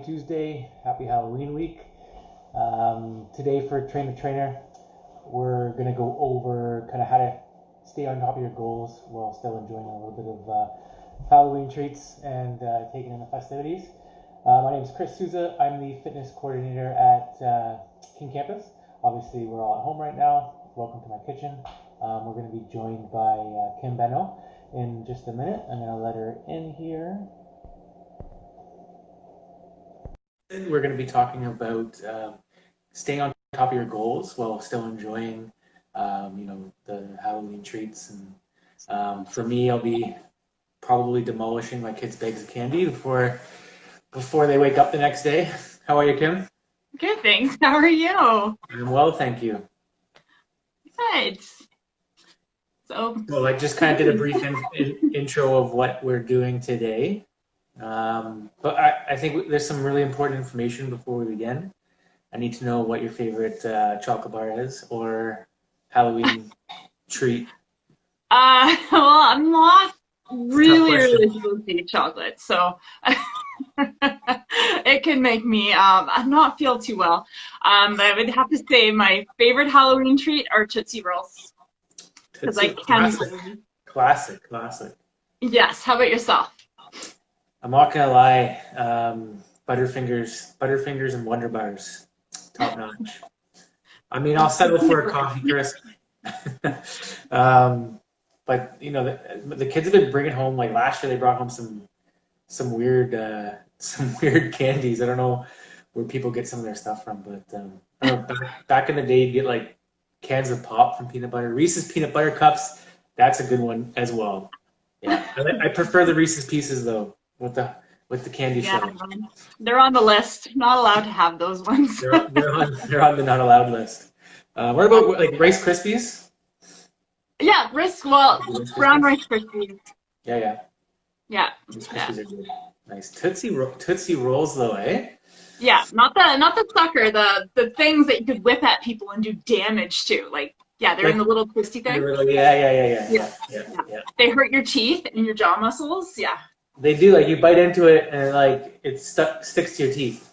Tuesday, happy Halloween week. Today for Train the Trainer, we're going to go over kind of how to stay on top of your goals while still enjoying a little bit of Halloween treats and taking in the festivities. My name is Sousa. I'm the fitness coordinator at King Campus. Obviously, we're all at home right now. Welcome to my kitchen. We're going to be joined by Kim Beno in just a minute. I'm going to let her in here. We're going to be talking about staying on top of your goals while still enjoying, the Halloween treats. And for me, I'll be probably demolishing my kids' bags of candy before they wake up the next day. How are you, Kim? Good, thanks. How are you? I'm well, thank you. Good. So, Well, I just kind of did a brief intro of what we're doing today. But I think there's some really important information before we begin. I need to know what your favorite chocolate bar is or Halloween treat. well, I'm not It's a tough really question. supposed to eat chocolate, so it can make me not feel too well. But I would have to say my favorite Halloween treat are Tootsie Rolls because I Tootsie, can. classic. Yes. How about yourself? I'm not gonna lie, Butterfingers and Wonder Bars, top notch. I mean, I'll settle for a coffee crisp. um, but the kids have been bringing home, like last year they brought home some weird some weird candies. I don't know where people get some of their stuff from, but I don't know, back in the day you get like cans of pop from peanut butter. Reese's peanut butter cups, that's a good one as well. Yeah, I prefer the Reese's Pieces though with the candy Yeah, filling. they're on the list. Not allowed to have those ones. They're on the not allowed list. What about like Rice Krispies? Yeah, well, Rice brown Krispies? Rice Krispies. Yeah. Yeah, Rice yeah. Krispies are good. Nice. Tootsie Rolls though, eh? Yeah, not the sucker, the things that you could whip at people and do damage to. Like, yeah, they're in Like the little twisty the thing. little yeah. Yeah, yeah. Yeah. They hurt your teeth and your jaw muscles. Yeah, They do, like you bite into it and like it sticks to your teeth.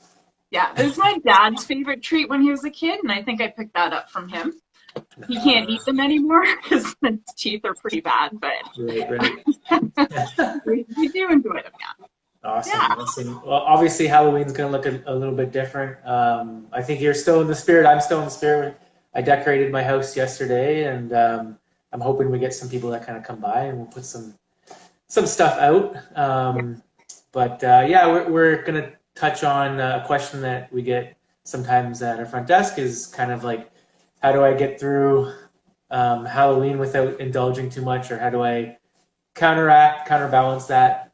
yeah. It was my dad's favorite treat when he was a kid, and I think I picked that up from him. He can't eat them anymore because his teeth are pretty bad, but Right. we do enjoy them. Awesome, Yeah, awesome. Well, obviously Halloween's gonna look a little bit different. I think you're still in the spirit. I'm still in the spirit. I decorated my house yesterday, and I'm hoping we get some people that kind of come by and we'll put some stuff out. yeah. But yeah, we're gonna touch on a question that we get sometimes at our front desk is kind of like, how do I get through Halloween without indulging too much, or how do I counterbalance that?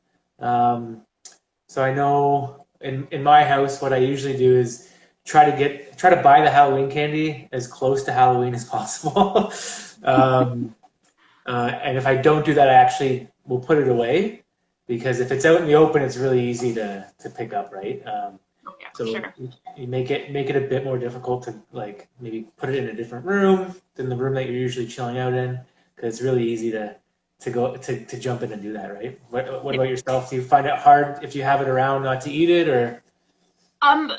So I know in my house, what I usually do is try to buy the Halloween candy as close to Halloween as possible. um, and if I don't do that, I actually will put it away because if it's out in the open, it's really easy to pick up, right? Oh yeah, for So sure. you make it a bit more difficult to like maybe put it in a different room than the room that you're usually chilling out in, because it's really easy to jump in and do that, right? What Yeah. about yourself? Do you find it hard if you have it around not to eat it, or Um,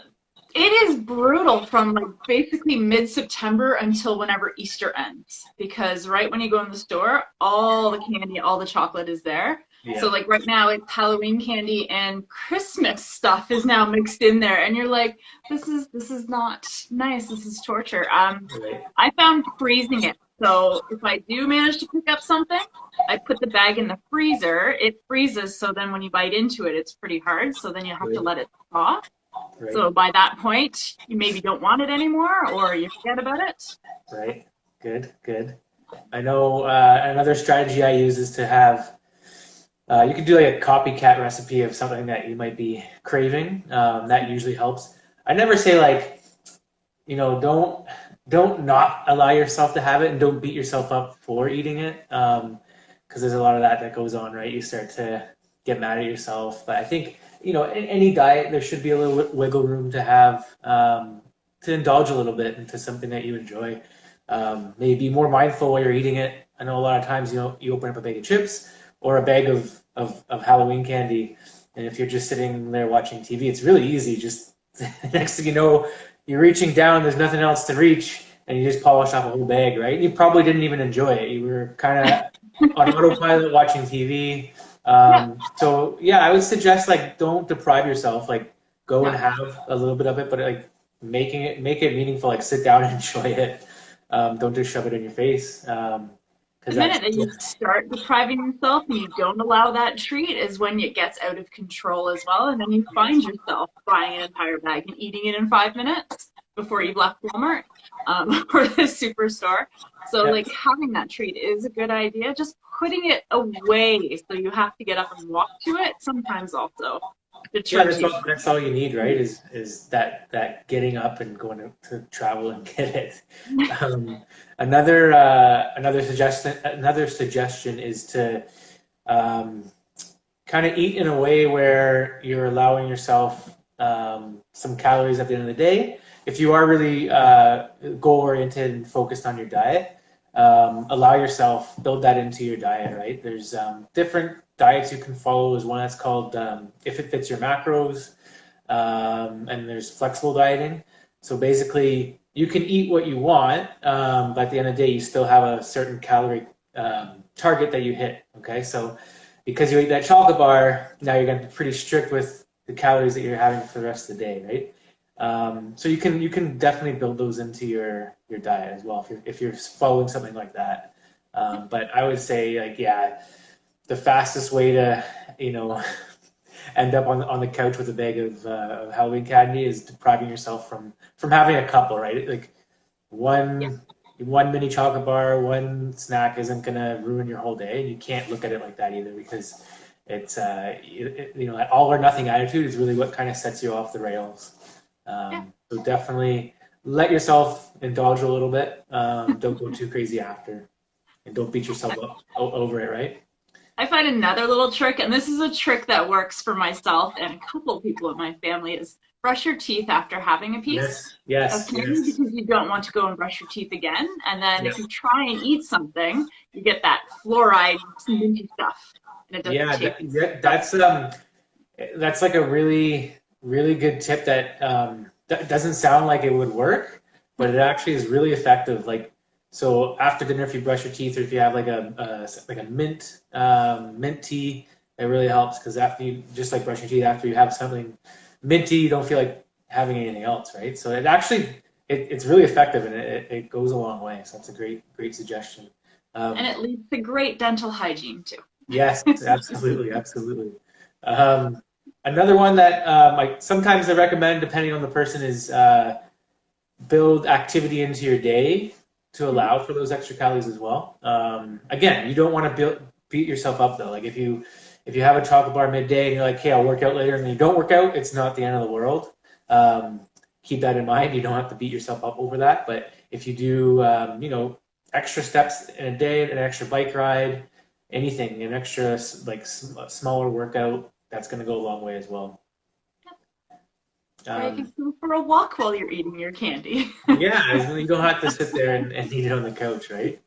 it is brutal from like basically mid-September until whenever Easter ends, because right when you go in the store, all the candy, all the chocolate is there. So yeah, like right now, it's Halloween candy and Christmas stuff is now mixed in there, and you're like, this is not nice. This is torture. right, I found freezing it. So if I do manage to pick up something, I put the bag in the freezer. It freezes, so then when you bite into it, it's pretty hard. So then you have to right, let it thaw. right, So by that point, you maybe don't want it anymore or you forget about it. right. Good. I know another strategy I use is to have you could do like a copycat recipe of something that you might be craving. That usually helps. I never say like, don't not allow yourself to have it, and don't beat yourself up for eating it, because there's a lot of that goes on, right? You start to get mad at yourself. But I think in any diet there should be a little wiggle room to have, to indulge a little bit into something that you enjoy. Maybe be more mindful while you're eating it. I know a lot of times you open up a bag of chips or a bag of Halloween candy, And if you're just sitting there watching TV, it's really easy. Just next thing you know, you're reaching down, there's nothing else to reach, and you just polish off a whole bag, right? You probably didn't even enjoy it. You were kind of on autopilot watching TV. Yeah. So yeah, I would suggest like don't deprive yourself. Like go and No. have a little bit of it, but like make it meaningful. Like sit down and enjoy it. Don't just shove it in your face. The Because that's minute that you start depriving yourself and you don't allow that treat is when it gets out of control as well. And then you find yourself buying an entire bag and eating it in 5 minutes before you've left Walmart or the superstore. So yeah. like having that treat is a good idea. Just putting it away so you have to get up and walk to it sometimes also deters you. That's all you need, right? Is that getting up and going to travel and get it. Another suggestion is to kind of eat in a way where you're allowing yourself some calories at the end of the day. If you are really goal oriented and focused on your diet, allow yourself build that into your diet, right? There's different diets you can follow. There's one that's called If It Fits Your Macros, and there's flexible dieting. So basically, you can eat what you want, but at the end of the day, you still have a certain calorie target that you hit. Okay, so because you ate that chocolate bar, now you're going to be pretty strict with the calories that you're having for the rest of the day, right? So you can definitely build those into your diet as well if you're following something like that. But I would say like the fastest way to end up on the couch with a bag of Halloween candy is depriving yourself from having a couple, right? Like one mini chocolate bar, one snack isn't gonna ruin your whole day. You can't look at it like that either because it's that all or nothing attitude is really what kind of sets you off the rails. So definitely let yourself indulge a little bit. Don't go too crazy after, and don't beat yourself up over it, right? I find another little trick, and this is a trick that works for myself and a couple of people in my family, is brush your teeth after having a piece of candy because you don't want to go and brush your teeth again. And then if you try and eat something, you get that fluoride minty stuff, and it doesn't taste. That's like a really really good tip that doesn't sound like it would work, but it actually is really effective. Like. So after dinner, if you brush your teeth, or if you have like a mint tea, it really helps because after you just like brushing your teeth, after you have something minty, you don't feel like having anything else, right? So it's really effective and it goes a long way. So that's a great suggestion. And it leads to great dental hygiene too. Yes, absolutely. Another one that sometimes I recommend, depending on the person, is build activity into your day to allow for those extra calories as well. Again, you don't want to beat yourself up though. Like if you have a chocolate bar midday and you're like, hey, I'll work out later, and then you don't work out, it's not the end of the world. Keep that in mind. You don't have to beat yourself up over that. But if you do, extra steps in a day, an extra bike ride, anything, an extra smaller workout, that's going to go a long way as well. Or you can go for a walk while you're eating your candy. Yeah, you don't have to sit there and eat it on the couch, right?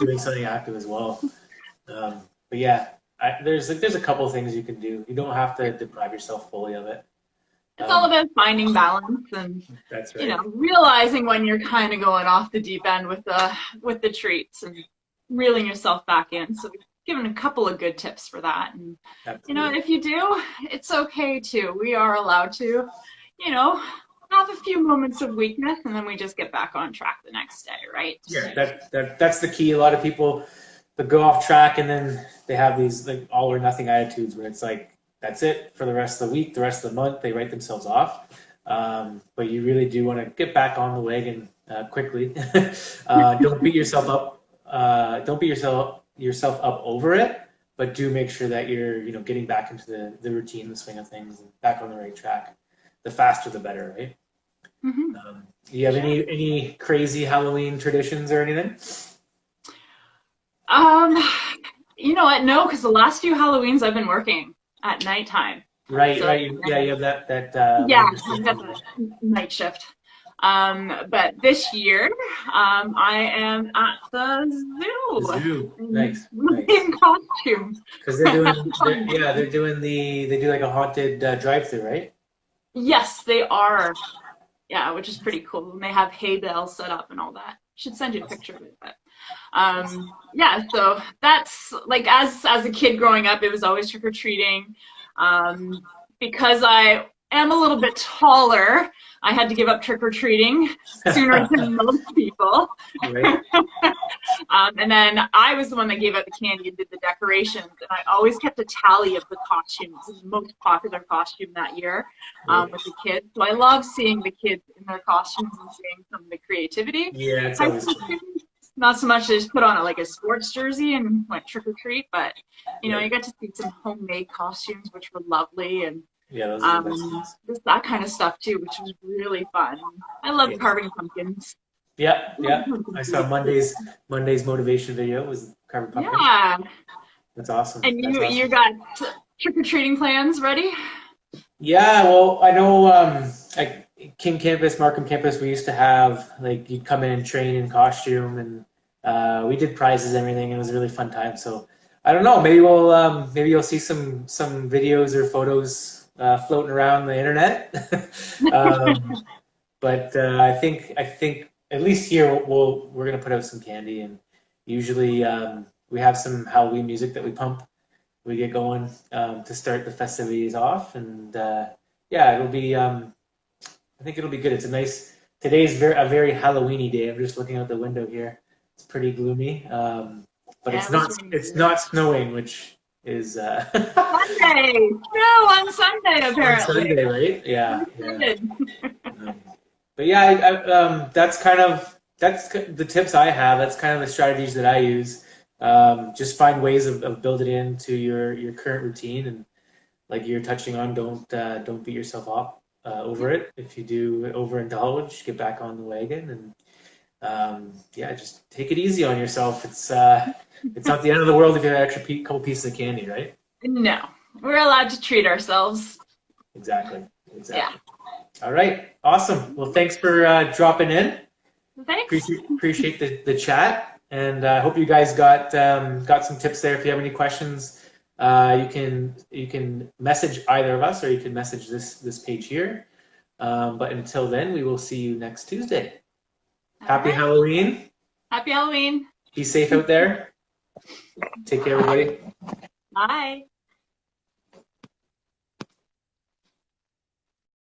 Doing something active as well. But yeah, there's a couple of things you can do. You don't have to deprive yourself fully of it. It's all about finding balance and that's right. Realizing when you're kind of going off the deep end with the treats and reeling yourself back in. So given a couple of good tips for that. And, if you do, it's okay too. We are allowed to, have a few moments of weakness and then we just get back on track the next day, right? Yeah, that's the key. A lot of people that go off track and then they have these like all or nothing attitudes where it's like, that's it for the rest of the week, the rest of the month, they write themselves off. But you really do want to get back on the wagon quickly. Don't beat yourself up. Don't beat yourself up over it, but do make sure that you're getting back into the routine, the swing of things, and back on the right track. The faster the better, right? Mm-hmm. Do you have any crazy Halloween traditions or anything? You know what? No, because the last few Halloweens I've been working at nighttime. Right. So, right. You have that. I got the night shift. But this year, I am at the zoo. The zoo, nice. In costume. Because they're doing they do like a haunted drive-through, right? Yes, they are. Yeah, which is pretty cool. And they have hay bales set up and all that. Should send you a picture of it. But yeah, so that's like as a kid growing up, it was always trick or treating. Because I am a little bit taller, I had to give up trick or treating sooner than most people. Right. And then I was the one that gave out the candy and did the decorations, and I always kept a tally of the costumes, the most popular costume that year with the kids. So I love seeing the kids in their costumes and seeing some of the creativity. Yeah, it's always not so much as put on like a sports jersey and went trick or treat, but you know, you got to see some homemade costumes, which were lovely, and those are just that kind of stuff too, which was really fun. I love carving pumpkins. Yeah. I saw Monday's motivation video was carving pumpkins. Yeah. That's awesome. And you got trick or treating plans ready? Yeah, well, I know at King Campus, Markham Campus, we used to have like you'd come in and train in costume, and we did prizes and everything. It was a really fun time. So I don't know, maybe maybe you'll see some videos or photos floating around the internet. But I think at least here we're gonna put out some candy, and usually we have some Halloween music that we get going to start the festivities off, and yeah, it'll be I think it'll be good. Today's a very Halloweeny day. I'm just looking out the window here. It's pretty gloomy, but yeah, it's not snowing, which is Sunday. No, on Sunday apparently. On Sunday, right? Yeah. But yeah, that's the tips I have. That's kind of the strategies that I use. Just find ways of building it into your current routine, and like you're touching on, don't beat yourself up over it. If you do overindulge, get back on the wagon, and yeah, just take it easy on yourself. It's not the end of the world if you have an extra couple pieces of candy, right? No, we're allowed to treat ourselves. Exactly. Yeah. All right, awesome. Well, thanks for dropping in. Thanks. Appreciate the chat, and I hope you guys got some tips there. If you have any questions, you can message either of us, or you can message this page here. But until then, we will see you next Tuesday. Happy Halloween. Happy Halloween. Be safe out there. Take care, everybody. Bye.